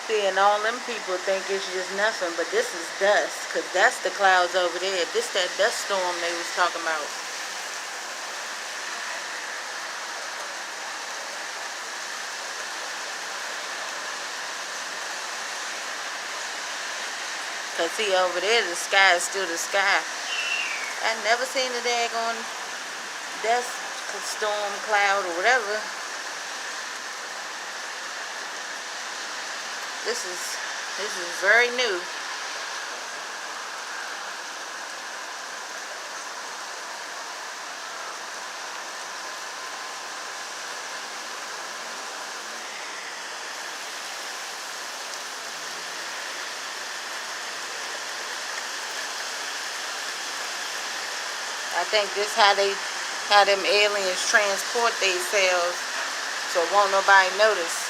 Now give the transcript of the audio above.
See, and all them people think it's just nothing, but this is dust, because that's the clouds over there. This that dust storm they was talking about. Because see, over there, the sky is still the sky. I never seen a daggone dust storm cloud or whatever. This is very new. I think this how them aliens transport themselves, so won't nobody notice.